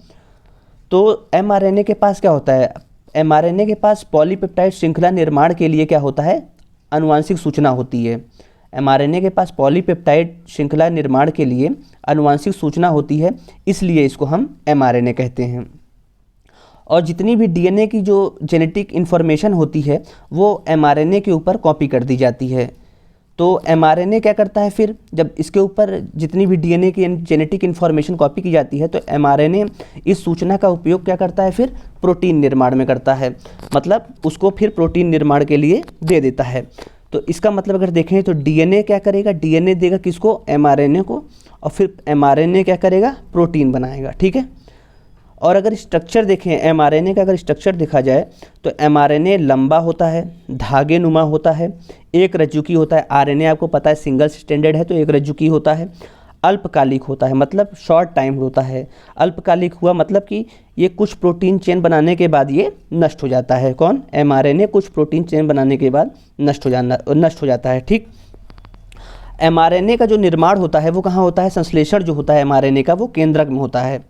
तो एमआरएनए के पास क्या होता है, एमआरएनए के पास पॉलीपेप्टाइड श्रृंखला निर्माण के लिए क्या होता है, आनुवांशिक सूचना होती है। एमआरएनए के पास पॉलीपेप्टाइड श्रृंखला निर्माण के लिए आनुवांशिक सूचना होती है, इसलिए इसको हम एमआरएनए कहते हैं। और जितनी भी डीएनए की जो जेनेटिक इन्फॉर्मेशन होती है वो एमआरएनए के ऊपर कॉपी कर दी जाती है। तो एमआरएनए क्या करता है, फिर जब इसके ऊपर जितनी भी डीएनए की जेनेटिक इन्फॉर्मेशन कॉपी की जाती है तो एमआरएनए इस सूचना का उपयोग क्या करता है, फिर प्रोटीन निर्माण में करता है। मतलब उसको फिर प्रोटीन निर्माण के लिए दे देता है। तो इसका मतलब अगर देखें तो डीएनए क्या करेगा, डीएनए देगा किसको, एमआरएनए को, और फिर एमआरएनए क्या करेगा, प्रोटीन बनाएगा, ठीक है। और अगर स्ट्रक्चर देखें एमआरएनए का, अगर स्ट्रक्चर देखा जाए तो एमआरएनए लंबा होता है, धागे नुमा होता है, एक रज्जुकी होता है। आरएनए आपको पता है सिंगल स्टैंडर्ड है तो एक रज्जुकी होता है। अल्पकालिक होता है, मतलब शॉर्ट टाइम होता है। अल्पकालिक हुआ मतलब कि ये कुछ प्रोटीन चेन बनाने के बाद ये नष्ट हो जाता है। कौन, एमआरएनए कुछ प्रोटीन चेन बनाने के बाद नष्ट हो जाता है, ठीक। एमआरएनए का जो निर्माण होता है वो कहाँ होता है, संश्लेषण जो होता है एमआरएनए का वो केंद्रक में होता है।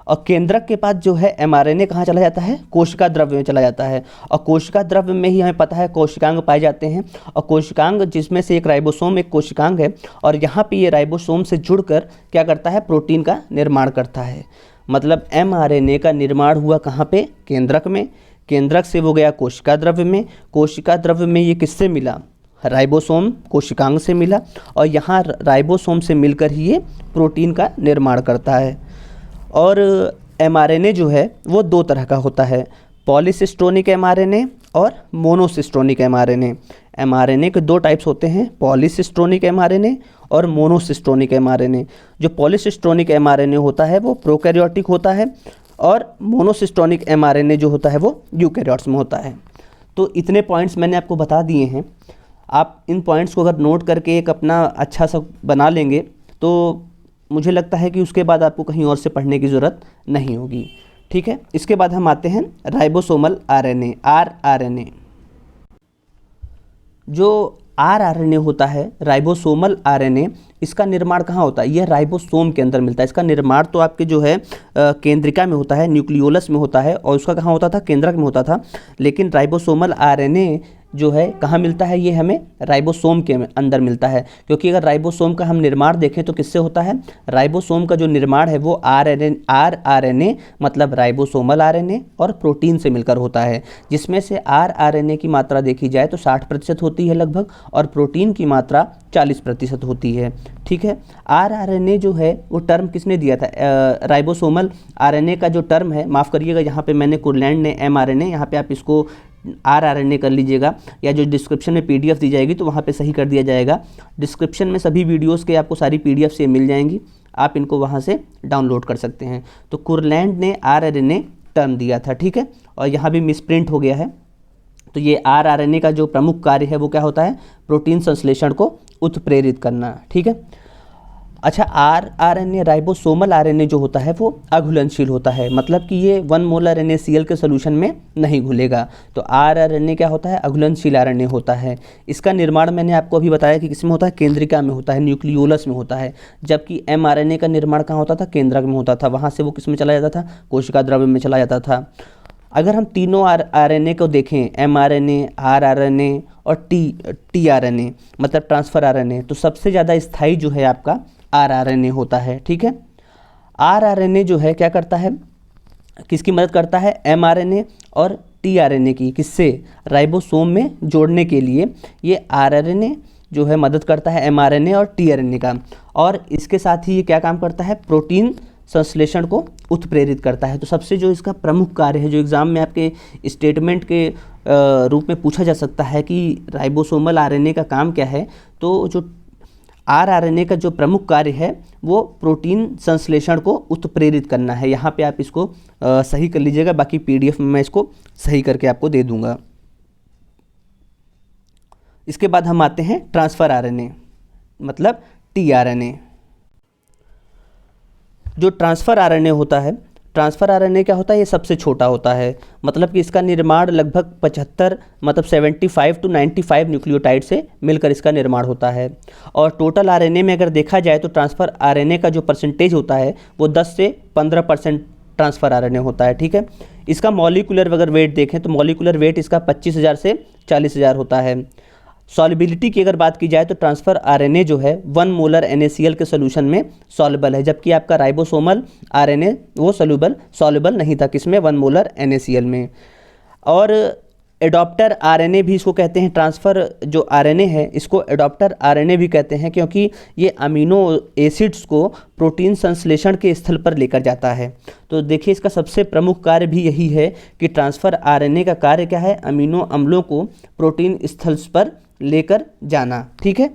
और केंद्रक के पास जो है एमआरएनए कहाँ चला जाता है, कोशिका द्रव्य में चला जाता है। और कोशिका द्रव्य में ही हमें पता है कोशिकांग पाए जाते हैं। और कोशिकांग जिसमें से एक राइबोसोम एक कोशिकांग है, और यहाँ पे ये राइबोसोम से जुड़कर क्या करता है, प्रोटीन का निर्माण करता है। मतलब एमआरएनए का निर्माण हुआ कहाँ पे, केंद्रक में। केंद्रक से वो गया कोशिका द्रव्य में। कोशिका द्रव्य में ये किससे मिला, राइबोसोम कोशिकांग से मिला। और यहाँ राइबोसोम से मिलकर ही ये प्रोटीन का निर्माण करता है। और एमआरएनए जो है वो 2 तरह का होता है, पॉलीसिस्टोनिक एमआरएनए और मोनोसिस्टोनिक एमआरएनए। एमआरएनए के 2 टाइप्स होते हैं, पॉलीसिस्टोनिक एमआरएनए और मोनोसिस्टोनिक एमआरएनए। जो पॉलीसिस्टोनिक एमआरएनए होता है वो प्रोकैरियोटिक होता है, और मोनोसिस्टोनिक एमआरएनए जो होता है वो यूकैरियोट्स में होता है। तो इतने पॉइंट्स मैंने आपको बता दिए हैं। आप इन पॉइंट्स को अगर नोट करके एक अपना अच्छा सा बना लेंगे तो मुझे लगता है कि उसके बाद आपको कहीं और से पढ़ने की ज़रूरत नहीं होगी, ठीक है। इसके बाद हम आते हैं राइबोसोमल आरएनए, आरआरएनए। जो आरआरएनए होता है, राइबोसोमल आरएनए, इसका निर्माण कहाँ होता है, यह राइबोसोम के अंदर मिलता है। इसका निर्माण तो आपके जो है केंद्रिका में होता है, न्यूक्लियोलस में होता है, और उसका कहाँ होता था, केंद्रक में होता था। लेकिन राइबोसोमल आरएनए जो है कहाँ मिलता है, ये हमें राइबोसोम के अंदर मिलता है। क्योंकि अगर राइबोसोम का हम निर्माण देखें तो किससे होता है, राइबोसोम का जो निर्माण है वो आरआरएनए मतलब राइबोसोमल आरएनए और प्रोटीन से मिलकर होता है। जिसमें से आरआरएनए की मात्रा देखी जाए तो 60% होती है लगभग, और प्रोटीन की मात्रा 40% होती है, ठीक है। आरआरएनए जो है वो टर्म किसने दिया था, राइबोसोमल आरएनए का जो टर्म है, माफ़ करिएगा यहाँ पे मैंने कुरलैंड ने एमआरएनए, यहाँ पे आप इसको आरआरएनए कर लीजिएगा, या जो डिस्क्रिप्शन में पीडीएफ दी जाएगी तो वहाँ पे सही कर दिया जाएगा। डिस्क्रिप्शन में सभी वीडियोस के आपको सारी पीडीएफ से मिल जाएंगी, आप इनको वहाँ से डाउनलोड कर सकते हैं। तो कुरलैंड ने आरआरएनए टर्म दिया था, ठीक है। और यहाँ भी मिसप्रिंट हो गया है। तो ये आरआरएनए का जो प्रमुख कार्य है वो क्या होता है, प्रोटीन संश्लेषण को उत्प्रेरित करना, ठीक है। अच्छा, आरआरएनए राइबोसोमल आरएनए जो होता है वो अघुलनशील होता है, मतलब कि ये 1 मोलर NaCl के सोल्यूशन में नहीं घुलेगा। तो आरआरएनए क्या होता है, अघुलनशील आरएनए होता है। इसका निर्माण मैंने आपको अभी बताया कि किसमें होता है, केंद्रिका में होता है, न्यूक्लियोलस में होता है। जबकि एमआरएनए का निर्माण कहाँ होता था, केंद्रक में होता था, वहाँ से वो किस में चला जाता था, कोशिका द्रव्य में चला जाता था। अगर हम तीनों आरएनए को देखें, एमआरएनए, आरआरएनए और टीआरएनए मतलब ट्रांसफ़र आरएनए, तो सबसे ज़्यादा स्थायी जो है आपका आरआरएनए होता है, ठीक है। आरआरएनए जो है क्या करता है, किसकी मदद करता है, एमआरएनए और टीआरएनए की, किससे, राइबोसोम में जोड़ने के लिए ये आरआरएनए जो है मदद करता है एमआरएनए और टीआरएनए का। और इसके साथ ही ये क्या काम करता है, प्रोटीन संश्लेषण को उत्प्रेरित करता है। तो सबसे जो इसका प्रमुख कार्य है, जो एग्ज़ाम में आपके स्टेटमेंट के रूप में पूछा जा सकता है कि राइबोसोमल आरएनए का काम क्या है, तो जो आरएनए का जो प्रमुख कार्य है वो प्रोटीन संश्लेषण को उत्प्रेरित करना है। यहाँ पे आप इसको सही कर लीजिएगा, बाकी पीडीएफ में मैं इसको सही करके आपको दे दूँगा। इसके बाद हम आते हैं ट्रांसफ़र आरएनए, मतलब टीआरएनए। जो ट्रांसफ़र आरएनए होता है, ट्रांसफ़र आरएनए क्या होता है, ये सबसे छोटा होता है, मतलब कि इसका निर्माण लगभग 75 मतलब 75 to 95 न्यूक्लियोटाइड से मिलकर इसका निर्माण होता है। और टोटल आरएनए में अगर देखा जाए तो ट्रांसफ़र आरएनए का जो परसेंटेज होता है वो 10 से 15% ट्रांसफ़र आरएनए होता है। ठीक है, इसका मॉलिक्यूलर अगर वेट देखें तो मॉलिक्यूलर वेट इसका 25,000 से 40,000 होता है। सॉल्युबिलिटी की अगर बात की जाए तो ट्रांसफ़र आरएनए जो है 1 मोलर NaCl के सोल्यूशन में सॉल्युबल है, जबकि आपका राइबोसोमल आरएनए वो सॉल्युबल नहीं था, किसमें, 1 मोलर NaCl में। और एडॉप्टर आरएनए भी इसको कहते हैं, ट्रांसफ़र जो आरएनए है इसको एडॉप्टर आरएनए भी कहते हैं, क्योंकि ये अमीनो एसिड्स को प्रोटीन संश्लेषण के स्थल पर लेकर जाता है। तो देखिए इसका सबसे प्रमुख कार्य भी यही है कि ट्रांसफ़र आरएनए का कार्य क्या है, अमीनो अम्लों को प्रोटीन स्थल पर लेकर जाना। ठीक है,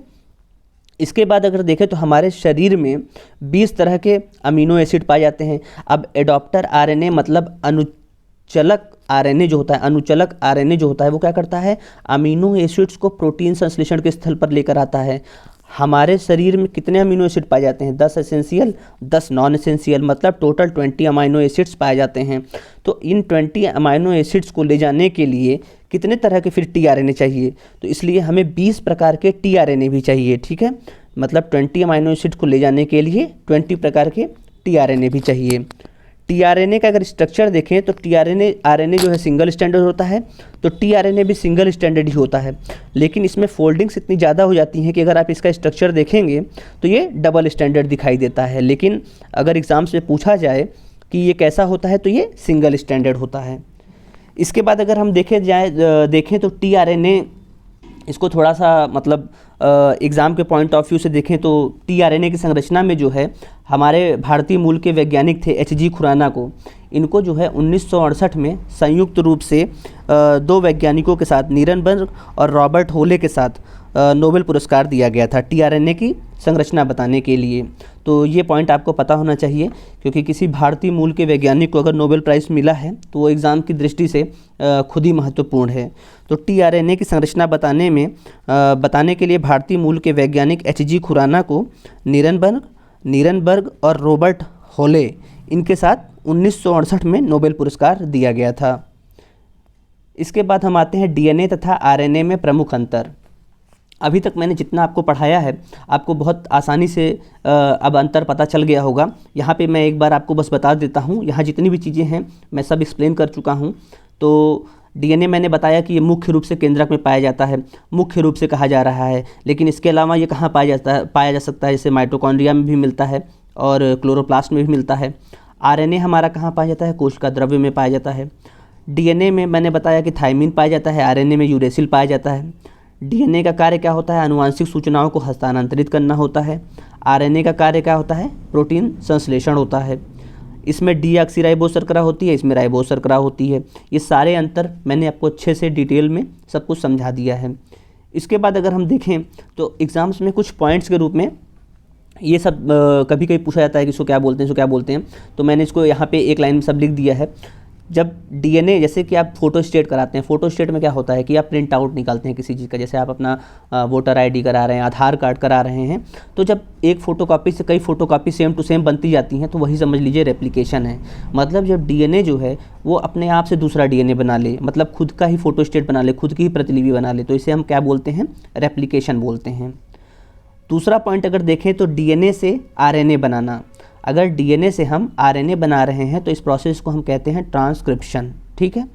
इसके बाद अगर देखें तो हमारे शरीर में 20 तरह के अमीनो एसिड पाए जाते हैं। अब एडॉप्टर आरएनए मतलब अनुचलक आरएनए जो होता है, अनुचलक आरएनए जो होता है वो क्या करता है, अमीनो एसिड्स को प्रोटीन संश्लेषण के स्थल पर लेकर आता है। हमारे शरीर में कितने अमीनो एसिड पाए जाते हैं, 10 एसेंशियल, 10 नॉन एसेंशियल, मतलब टोटल 20 अमीनो एसिड्स पाए जाते हैं। तो इन 20 अमीनो एसिड्स को ले जाने के लिए कितने तरह के फिर टीआरएनए चाहिए, तो इसलिए हमें 20 प्रकार के टीआरएनए भी चाहिए। ठीक है, मतलब 20 अमीनो एसिड को ले जाने के लिए 20 प्रकार के टीआरएनए भी चाहिए। टीआरएनए का अगर स्ट्रक्चर देखें तो आरएनए जो है सिंगल स्टैंडर्ड होता है, तो टीआरएनए भी सिंगल स्टैंडर्ड ही होता है, लेकिन इसमें फोल्डिंग्स इतनी ज़्यादा हो जाती हैं कि अगर आप इसका स्ट्रक्चर देखेंगे तो ये डबल स्टैंडर्ड दिखाई देता है। लेकिन अगर एग्ज़ाम से पूछा जाए कि ये कैसा होता है तो ये सिंगल स्टैंडर्ड होता है। इसके बाद अगर हम देखें तो टीआरएनए, इसको थोड़ा सा मतलब एग्ज़ाम के पॉइंट ऑफ व्यू से देखें तो टीआरएनए की संरचना में जो है हमारे भारतीय मूल के वैज्ञानिक थे H.G. खुराना को, इनको जो है 1968 में संयुक्त रूप से 2 वैज्ञानिकों के साथ, नीरनबर्ग और रॉबर्ट होले के साथ नोबेल पुरस्कार दिया गया था टीआरएनए की संरचना बताने के लिए। तो ये पॉइंट आपको पता होना चाहिए, क्योंकि किसी भारतीय मूल के वैज्ञानिक को अगर नोबेल प्राइज़ मिला है तो वो एग्ज़ाम की दृष्टि से खुद ही महत्वपूर्ण है। तो टीआरएनए की संरचना बताने के लिए भारतीय मूल के वैज्ञानिक H.G. खुराना को नीरनबर्ग और रॉबर्ट होले, इनके साथ 1968 में नोबेल पुरस्कार दिया गया था। इसके बाद हम आते हैं डीएनए तथा आरएनए में प्रमुख अंतर। अभी तक मैंने जितना आपको पढ़ाया है आपको बहुत आसानी से अब अंतर पता चल गया होगा। यहाँ पे मैं एक बार आपको बस बता देता हूँ, यहाँ जितनी भी चीज़ें हैं मैं सब एक्सप्लेन कर चुका हूँ। तो डीएनए मैंने बताया कि ये मुख्य रूप से केंद्रक में पाया जाता है, मुख्य रूप से कहा जा रहा है, लेकिन इसके अलावा ये कहाँ पाया जा सकता है, जैसे माइटोकॉन्ड्रिया में भी मिलता है और क्लोरोप्लास्ट में भी मिलता है। आरएनए हमारा कहाँ पाया जाता है, कोशिका द्रव्य में पाया जाता है। डीएनए में मैंने बताया कि थायमिन पाया जाता है, आरएनए में यूरेसिल पाया जाता है। डीएनए का कार्य क्या होता है, आनुवांशिक सूचनाओं को हस्तांतरित करना होता है। आरएनए का कार्य क्या होता है, प्रोटीन संश्लेषण होता है। इसमें डीऑक्सीराइबोस शर्करा होती है, इसमें राइबोस शर्करा होती है। ये सारे अंतर मैंने आपको अच्छे से डिटेल में सब कुछ समझा दिया है। इसके बाद अगर हम देखें तो एग्ज़ाम्स में कुछ पॉइंट्स के रूप में ये सब कभी कभी पूछा जाता है कि इसको क्या बोलते हैं, तो मैंने इसको यहाँ पे एक लाइन में सब लिख दिया है। जब डीएनए, जैसे कि आप फोटो स्टेट कराते हैं, फोटो स्टेट में क्या होता है कि आप प्रिंट आउट निकालते हैं किसी चीज़ का, जैसे आप अपना वोटर आईडी करा रहे हैं, आधार कार्ड करा रहे हैं, तो जब एक फ़ोटोकॉपी से कई फ़ोटोकॉपी सेम टू सेम बनती जाती हैं तो वही समझ लीजिए रेप्लिकेशन है। मतलब जब डीएनए जो है वो अपने आप से दूसरा डीएनए बना ले, मतलब खुद का ही फोटो स्टेट बना ले, खुद की ही प्रतिलिपि बना ले, तो इसे हम क्या बोलते हैं, रेप्लिकेशन बोलते हैं। दूसरा पॉइंट अगर देखें तो डीएनए से आरएनए बनाना। अगर डीएनए से हम आरएनए बना रहे हैं तो इस प्रोसेस को हम कहते हैं ट्रांसक्रिप्शन, ठीक है।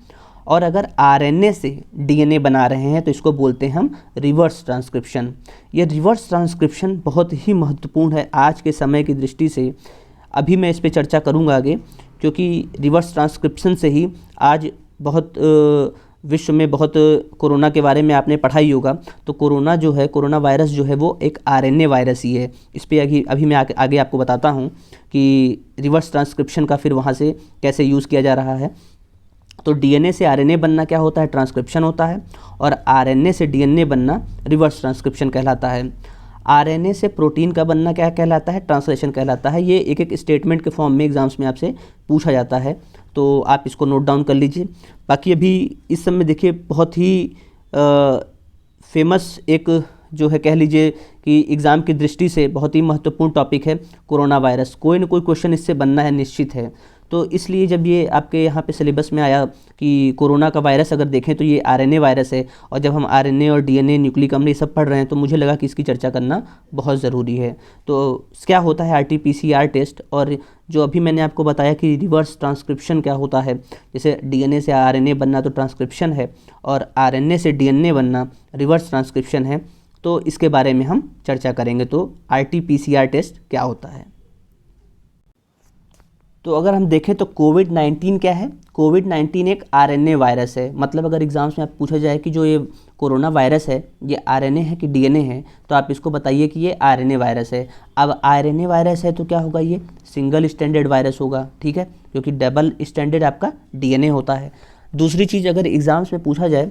और अगर आरएनए से डीएनए बना रहे हैं तो इसको बोलते हैं हम रिवर्स ट्रांसक्रिप्शन। ये रिवर्स ट्रांसक्रिप्शन बहुत ही महत्वपूर्ण है आज के समय की दृष्टि से। अभी मैं इस पर चर्चा करूँगा आगे, क्योंकि रिवर्स ट्रांसक्रिप्शन से ही आज बहुत विश्व में बहुत कोरोना के बारे में आपने पढ़ा ही होगा। तो कोरोना जो है, कोरोना वायरस जो है वो एक आरएनए वायरस ही है। इस पे अभी मैं आगे आपको बताता हूँ कि रिवर्स ट्रांसक्रिप्शन का फिर वहाँ से कैसे यूज़ किया जा रहा है। तो डीएनए से आरएनए बनना क्या होता है? ट्रांसक्रिप्शन होता है। और आरएनए से डीएनए बनना रिवर्स ट्रांसक्रिप्शन कहलाता है। आरएनए से प्रोटीन का बनना क्या कहलाता है? ट्रांसलेशन कहलाता है। ये एक एक स्टेटमेंट के फॉर्म में एग्जाम्स में आपसे पूछा जाता है, तो आप इसको नोट डाउन कर लीजिए। बाकी अभी इस समय देखिए बहुत ही फेमस एक जो है, कह लीजिए कि एग्ज़ाम की दृष्टि से बहुत ही महत्वपूर्ण टॉपिक है कोरोना वायरस। कोई ना कोई क्वेश्चन इससे बनना है, निश्चित है। तो इसलिए जब ये आपके यहाँ पे सिलेबस में आया कि कोरोना का वायरस अगर देखें तो ये आरएनए वायरस है, और जब हम आरएनए और डीएनए, न्यूक्लिक अम्ल ये सब पढ़ रहे हैं, तो मुझे लगा कि इसकी चर्चा करना बहुत ज़रूरी है। तो क्या होता है आरटीपीसीआर टेस्ट, और जो अभी मैंने आपको बताया कि रिवर्स ट्रांसक्रिप्शन क्या होता है, जैसे डीएनए से आरएनए बनना तो ट्रांसक्रिप्शन है, और आरएनए से डीएनए बनना रिवर्स ट्रांसक्रिप्शन है। तो इसके बारे में हम चर्चा करेंगे। तो आरटीपीसीआर टेस्ट क्या होता है? तो अगर हम देखें तो कोविड-19 क्या है? कोविड-19 एक आरएनए वायरस है। मतलब अगर एग्जाम्स में आप पूछा जाए कि जो ये कोरोना वायरस है ये आरएनए है कि डीएनए है, तो आप इसको बताइए कि ये आरएनए वायरस है। अब आरएनए वायरस है तो क्या होगा? ये सिंगल स्टैंडर्ड वायरस होगा, ठीक है, क्योंकि डबल स्टैंडर्ड आपका डीएनए होता है। दूसरी चीज़, अगर एग्ज़ाम्स में पूछा जाए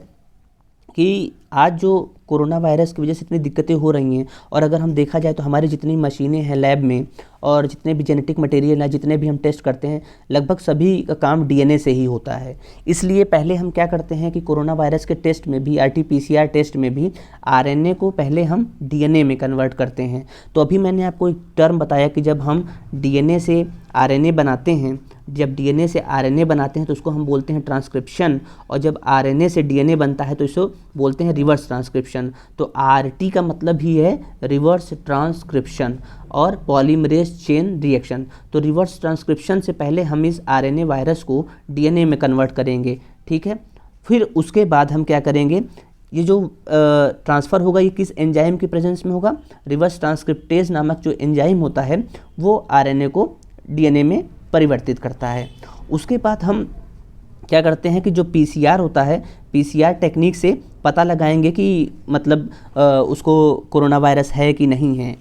कि आज जो कोरोना वायरस की वजह से इतनी दिक्कतें हो रही हैं, और अगर हम देखा जाए तो हमारी जितनी मशीनें हैं लैब में, और जितने भी जेनेटिक मटेरियल हैं, जितने भी हम टेस्ट करते हैं, लगभग सभी का काम डीएनए से ही होता है। इसलिए पहले हम क्या करते हैं कि कोरोना वायरस के टेस्ट में भी, आरटीपीसीआर टेस्ट में भी आरएनए को पहले हम डीएनए में कन्वर्ट करते हैं। तो अभी मैंने आपको एक टर्म बताया कि जब हम डीएनए से आरएनए बनाते हैं, जब डीएनए से आरएनए बनाते हैं तो उसको हम बोलते हैं ट्रांसक्रिप्शन, और जब आरएनए से डीएनए बनता है तो इसको बोलते हैं रिवर्स ट्रांसक्रिप्शन। तो आरटी का मतलब ही है रिवर्स ट्रांसक्रिप्शन और पॉलीमरेज चेन रिएक्शन। तो रिवर्स ट्रांसक्रिप्शन से पहले हम इस आरएनए वायरस को डीएनए में कन्वर्ट करेंगे, ठीक है। फिर उसके बाद हम क्या करेंगे, ये जो ट्रांसफ़र होगा ये किस एंजाइम की प्रेजेंस में होगा? रिवर्स ट्रांसक्रिप्टेज नामक जो एंजाइम होता है वो आरएनए को डीएनए में परिवर्तित करता है। उसके बाद हम क्या करते हैं कि जो पीसीआर होता है, पीसीआर टेक्निक से पता लगाएंगे कि मतलब उसको कोरोना वायरस है कि नहीं है।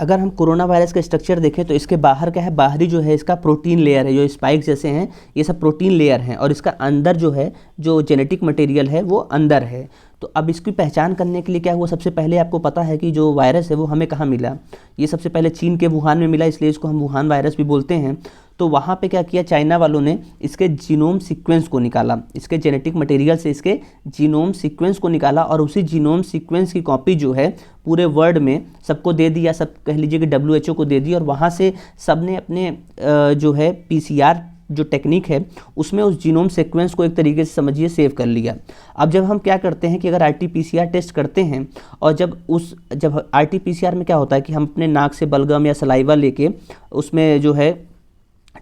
अगर हम कोरोना वायरस का स्ट्रक्चर देखें तो इसके बाहर क्या है? बाहरी जो है इसका प्रोटीन लेयर है, जो स्पाइक जैसे हैं ये सब प्रोटीन लेयर हैं, और इसका अंदर जो है जो जेनेटिक मटेरियल है वो अंदर है। तो अब इसकी पहचान करने के लिए क्या हुआ? सबसे पहले आपको पता है कि जो वायरस है वो हमें कहाँ मिला? ये सबसे पहले चीन के वुहान में मिला, इसलिए इसको हम वुहान वायरस भी बोलते हैं। तो वहाँ पे क्या किया चाइना वालों ने? इसके जीनोम सीक्वेंस को निकाला, इसके जेनेटिक मटेरियल से इसके जीनोम सीक्वेंस को निकाला, और उसी जीनोम सीक्वेंस की कॉपी जो है पूरे वर्ल्ड में सबको दे दी, या सब कह लीजिए कि WHO को दे दी, और वहाँ से सब ने अपने जो है पीसीआर जो टेक्निक है उसमें उस जीनोम सीक्वेंस को एक तरीके से समझिए सेव कर लिया। अब जब हम क्या करते हैं कि अगर आरटीपीसीआर टेस्ट करते हैं, और जब आरटीपीसीआर में क्या होता है कि हम अपने नाक से बलगम या सलाइवा लेके उसमें जो है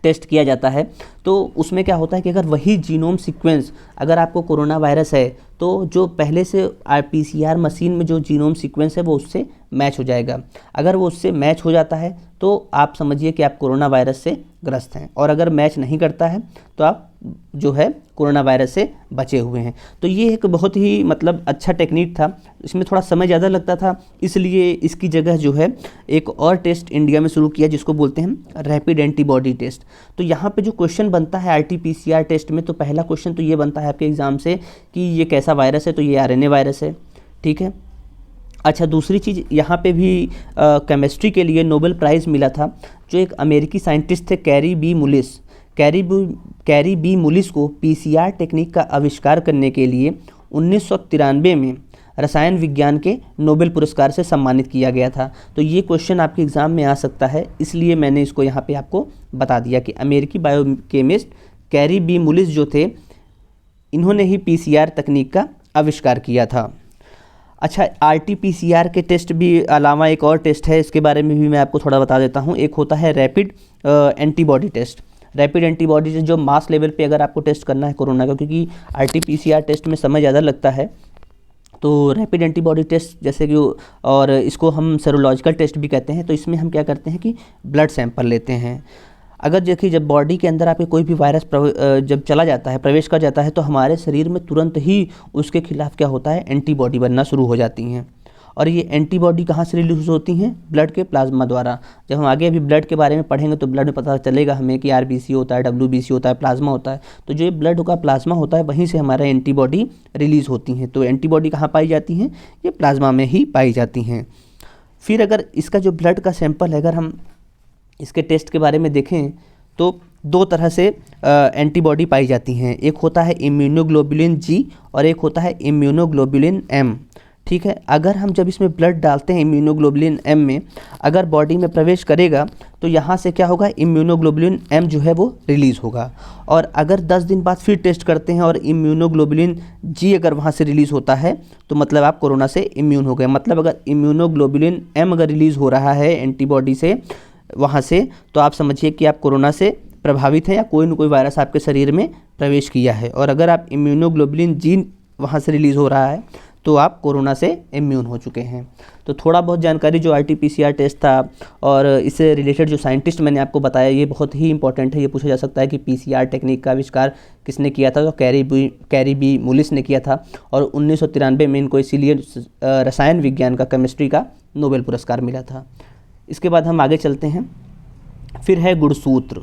टेस्ट किया जाता है, तो उसमें क्या होता है कि अगर वही जीनोम सीक्वेंस अगर आपको कोरोना वायरस है तो जो पहले से पीसीआर मशीन में जो जीनोम सीक्वेंस है वो उससे मैच हो जाएगा। अगर वो उससे मैच हो जाता है तो आप समझिए कि आप कोरोना वायरस से ग्रस्त हैं, और अगर मैच नहीं करता है तो आप जो है कोरोना वायरस से बचे हुए हैं। तो ये एक बहुत ही मतलब अच्छा टेक्निक था। इसमें थोड़ा समय ज़्यादा लगता था, इसलिए इसकी जगह जो है एक और टेस्ट इंडिया में शुरू किया जिसको बोलते हैं रैपिड एंटीबॉडी टेस्ट। तो यहाँ पे जो क्वेश्चन बनता है आरटीपीसीआर टेस्ट में, तो पहला क्वेश्चन तो ये बनता है आपके एग्ज़ाम से कि ये कैसा वायरस है? तो ये आरएनए वायरस है, ठीक है। अच्छा, दूसरी चीज़ यहाँ पे भी केमिस्ट्री के लिए नोबेल प्राइज़ मिला था, जो एक अमेरिकी साइंटिस्ट थे कैरी बी मुलिस को पीसीआर टेक्निक का आविष्कार करने के लिए 1993 में रसायन विज्ञान के नोबेल पुरस्कार से सम्मानित किया गया था। तो ये क्वेश्चन आपके एग्ज़ाम में आ सकता है, इसलिए मैंने इसको यहाँ पे आपको बता दिया कि अमेरिकी बायोकेमिस्ट कैरी बी मुलिस जो थे, इन्होंने ही पीसीआर तकनीक का आविष्कार किया था। अच्छा, आरटीपीसीआर के टेस्ट भी अलावा एक और टेस्ट है, इसके बारे में भी मैं आपको थोड़ा बता देता हूँ। एक होता है rapid antibody test. Rapid antibody test जो मास लेवल पे अगर आपको टेस्ट करना है कोरोना का, क्योंकि आरटीपीसीआर टेस्ट में समय ज़्यादा लगता है, तो रैपिड एंटीबॉडी टेस्ट जैसे कि, और इसको हम सेरोलॉजिकल टेस्ट भी कहते हैं। तो इसमें हम क्या करते हैं कि ब्लड सैंपल लेते हैं। अगर देखिए जब बॉडी के अंदर आपके कोई भी वायरस जब चला जाता है, प्रवेश कर जाता है, तो हमारे शरीर में तुरंत ही उसके खिलाफ क्या होता है, एंटीबॉडी बनना शुरू हो जाती हैं। और ये एंटीबॉडी कहाँ से रिलीज होती हैं, ब्लड के प्लाज्मा द्वारा। जब हम आगे अभी ब्लड के बारे में पढ़ेंगे तो ब्लड में पता चलेगा हमें कि आरबीसी होता है, डब्ल्यूबीसी होता है, प्लाज्मा होता है। तो जो ये ब्लड का प्लाज्मा होता है वहीं से हमारा एंटीबॉडी रिलीज होती हैं। तो एंटीबॉडी कहाँ पाई जाती हैं, ये प्लाज्मा में ही पाई जाती हैं। फिर अगर इसका जो ब्लड का सैंपल है, अगर हम इसके टेस्ट के बारे में देखें तो दो तरह से एंटीबॉडी पाई जाती हैं। एक होता है इम्यूनोग्लोबुलिन जी और एक होता है इम्यूनोग्लोबुलिन एम। ठीक है, अगर हम जब इसमें ब्लड डालते हैं इम्यूनोग्लोबुलिन एम में, अगर बॉडी में प्रवेश करेगा तो यहाँ से क्या होगा, इम्यूनोग्लोबुलिन एम जो है वो रिलीज़ होगा। और अगर 10 दिन बाद फिर टेस्ट करते हैं और इम्यूनोग्लोबुलिन जी अगर वहाँ से रिलीज़ होता है तो मतलब आप कोरोना से इम्यून हो गए। मतलब अगर इम्यूनोग्लोबुलिन एम अगर रिलीज़ हो रहा है एंटीबॉडी से वहाँ से, तो आप समझिए कि आप कोरोना से प्रभावित हैं या कोई न कोई वायरस आपके शरीर में प्रवेश किया है। और अगर आप इम्यूनोग्लोबुलिन जी वहाँ से रिलीज़ हो रहा है तो आप कोरोना से इम्यून हो चुके हैं। तो थोड़ा बहुत जानकारी जो RT-PCR टेस्ट था और इससे रिलेटेड जो साइंटिस्ट मैंने आपको बताया, ये बहुत ही इंपॉर्टेंट है। ये पूछा जा सकता है कि PCR टेक्निक का आविष्कार किसने किया था, तो कैरी बी मुलिस ने किया था। और 1993 में इनको इसीलिए रसायन विज्ञान का, केमिस्ट्री का नोबेल पुरस्कार मिला था। इसके बाद हम आगे चलते हैं। फिर है गुणसूत्र।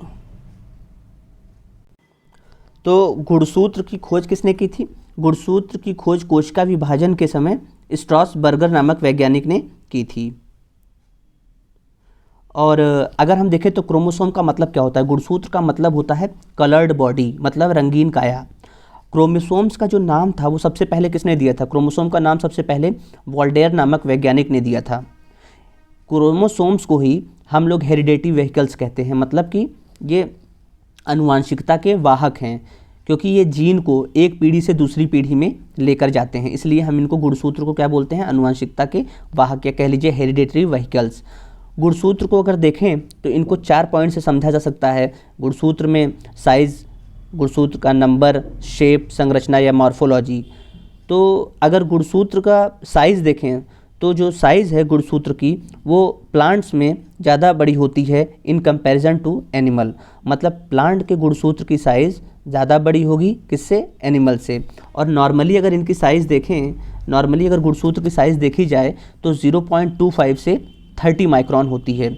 तो गुणसूत्र की खोज किसने की थी, गुणसूत्र की खोज कोशिका विभाजन के समय स्ट्रॉसबर्गर नामक वैज्ञानिक ने की थी। और अगर हम देखें तो क्रोमोसोम का मतलब क्या होता है, गुणसूत्र का मतलब होता है कलर्ड बॉडी, मतलब रंगीन काया। क्रोमोसोम्स का जो नाम था वो सबसे पहले किसने दिया था, क्रोमोसोम का नाम सबसे पहले वॉल्डेयर नामक वैज्ञानिक ने दिया था। क्रोमोसोम्स को ही हम लोग हेरिडेटरी व्हीकल्स कहते हैं, मतलब कि ये आनुवांशिकता के वाहक हैं, क्योंकि ये जीन को एक पीढ़ी से दूसरी पीढ़ी में लेकर जाते हैं। इसलिए हम इनको गुणसूत्र को क्या बोलते हैं, आनुवांशिकता के वाहक, या कह लीजिए हेरिडेटरी व्हीकल्स। गुणसूत्र को अगर देखें तो इनको 4 पॉइंट से समझा जा सकता है। गुणसूत्र में साइज़, गुणसूत्र का नंबर, शेप, संरचना या मॉर्फोलॉजी। तो अगर गुणसूत्र का साइज़ देखें तो जो साइज़ है गुणसूत्र की वो प्लांट्स में ज़्यादा बड़ी होती है इन कंपैरिजन टू एनिमल। मतलब प्लांट के गुणसूत्र की साइज़ ज़्यादा बड़ी होगी किससे, एनिमल से। और नॉर्मली अगर इनकी साइज़ देखें, नॉर्मली अगर गुणसूत्र की साइज़ देखी जाए तो 0.25 से 30 माइक्रोन होती है।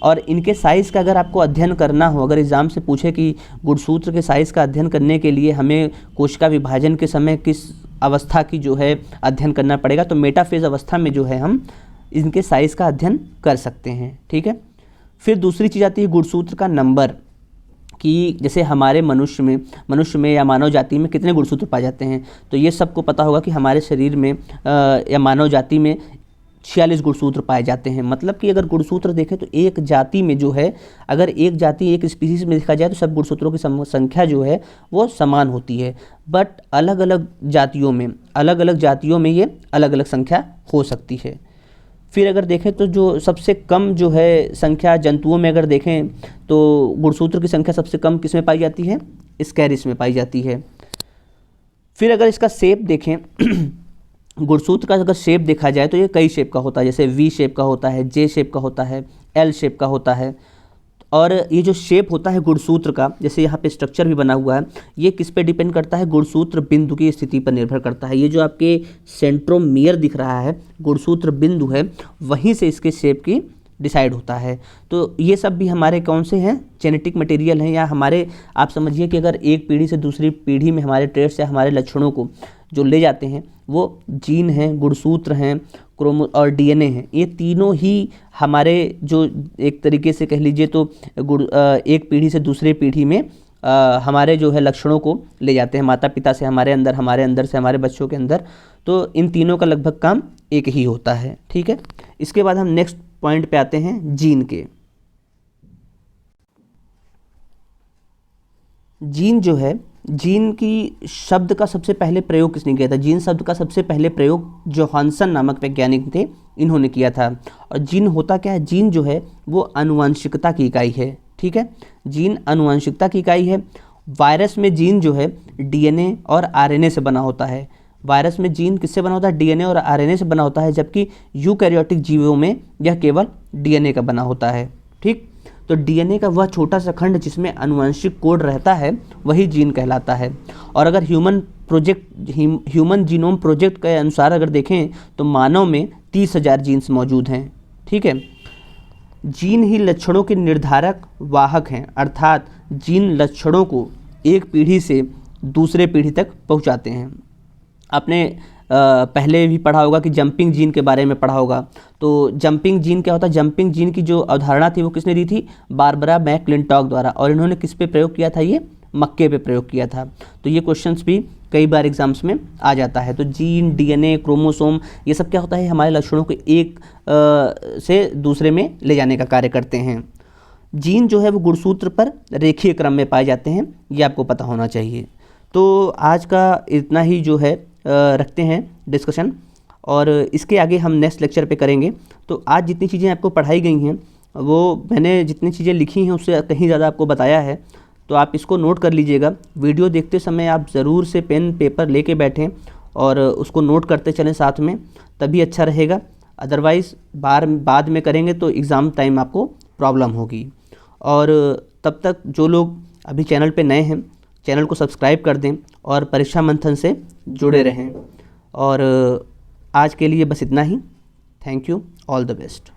और इनके साइज़ का अगर आपको अध्ययन करना हो, अगर एग्ज़ाम से पूछे कि गुणसूत्र के साइज़ का अध्ययन करने के लिए हमें कोशिका विभाजन के समय किस अवस्था की जो है अध्ययन करना पड़ेगा, तो मेटाफेज अवस्था में जो है हम इनके साइज़ का अध्ययन कर सकते हैं। ठीक है, फिर दूसरी चीज़ आती है गुणसूत्र का नंबर, कि जैसे हमारे मनुष्य में या मानव जाति में कितने गुणसूत्र पाए जाते हैं। तो ये सबको पता होगा कि हमारे शरीर में या मानव जाति में 46 गुणसूत्र पाए जाते हैं। मतलब कि अगर गुणसूत्र देखें तो एक जाति में जो है, अगर एक जाति एक स्पीसीज में देखा जाए तो सब गुणसूत्रों की संख्या जो है वो समान होती है। बट अलग अलग जातियों में ये अलग अलग संख्या हो सकती है। फिर अगर देखें तो जो सबसे कम जो है संख्या जंतुओं में अगर देखें तो गुणसूत्र की संख्या सबसे कम किस में पाई जाती है, स्कैरिस में पाई जाती है। फिर अगर इसका शेप देखें गुणसूत्र का अगर शेप देखा जाए तो ये कई शेप का होता है, जैसे वी शेप का होता है, जे शेप का होता है, एल शेप का होता है। और ये जो शेप होता है गुणसूत्र का, जैसे यहाँ पे स्ट्रक्चर भी बना हुआ है, ये किस पे डिपेंड करता है, गुणसूत्र बिंदु की स्थिति पर निर्भर करता है। ये जो आपके सेंट्रोमियर दिख रहा है, गुणसूत्र बिंदु है, वहीं से इसके शेप की डिसाइड होता है। तो ये सब भी हमारे कौन से हैं, जेनेटिक मटेरियल हैं, या हमारे आप समझिए कि अगर एक पीढ़ी से दूसरी पीढ़ी में हमारे ट्रेट्स या हमारे लक्षणों को जो ले जाते हैं वो जीन हैं, गुणसूत्र हैं, क्रोमो और डीएनए हैं। ये तीनों ही हमारे जो एक तरीके से कह लीजिए तो एक पीढ़ी से दूसरे पीढ़ी में हमारे जो है लक्षणों को ले जाते हैं, माता पिता से हमारे अंदर से हमारे बच्चों के अंदर। तो इन तीनों का लगभग काम एक ही होता है। ठीक है, इसके बाद हम नेक्स्ट पॉइंट पे आते हैं, जीन के। जीन जो है, जीन की शब्द का सबसे पहले प्रयोग किसने किया था, जीन शब्द का सबसे पहले प्रयोग जोहानसन नामक वैज्ञानिक थे, इन्होंने किया था। और जीन होता क्या है, जीन जो है वो आनुवंशिकता की इकाई है। ठीक है, जीन आनुवंशिकता की इकाई है। वायरस में जीन जो है डीएनए और आरएनए से बना होता है। वायरस में जीन किससे बना होता है, डीएनए और आरएनए से बना होता है, जबकि यूकैरियोटिक जीवों में यह केवल डीएनए का बना होता है। ठीक, तो डीएनए का वह छोटा सा खंड जिसमें आनुवंशिक कोड रहता है वही जीन कहलाता है। और अगर ह्यूमन जीनोम प्रोजेक्ट के अनुसार अगर देखें तो मानव में 30,000 जीन्स मौजूद हैं। ठीक है, जीन ही लक्षणों के निर्धारक वाहक हैं, अर्थात जीन लक्षणों को एक पीढ़ी से दूसरे पीढ़ी तक पहुंचाते हैं। आपने पहले भी पढ़ा होगा कि जंपिंग जीन के बारे में पढ़ा होगा। तो जंपिंग जीन क्या होता है? जंपिंग जीन की जो अवधारणा थी वो किसने दी थी? बारबरा मैकक्लिंटॉक द्वारा। और इन्होंने किस पे प्रयोग किया था? ये मक्के पे प्रयोग किया था। तो ये क्वेश्चंस भी कई बार एग्जाम्स में आ जाता है। तो जीन, डीएनए, क्रोमोसोम, ये सब क्या होता है? हमारे लक्षणों को एक से दूसरे में ले जाने का कार्य करते हैं। जीन जो है वो गुणसूत्र पर रेखीय क्रम में पाए जाते हैं, ये आपको पता होना चाहिए। तो आज का इतना ही जो है रखते हैं डिस्कशन, और इसके आगे हम नेक्स्ट लेक्चर पे करेंगे। तो आज जितनी चीज़ें आपको पढ़ाई गई हैं वो मैंने जितनी चीज़ें लिखी हैं उससे कहीं ज़्यादा आपको बताया है, तो आप इसको नोट कर लीजिएगा। वीडियो देखते समय आप ज़रूर से पेन पेपर लेके बैठें और उसको नोट करते चलें साथ में, तभी अच्छा रहेगा। अदरवाइज़ बाद में करेंगे तो एग्ज़ाम टाइम आपको प्रॉब्लम होगी। और तब तक जो लोग अभी चैनल पे नए हैं, चैनल को सब्सक्राइब कर दें और परीक्षा मंथन से जुड़े रहें। और आज के लिए बस इतना ही। Thank you, all the best.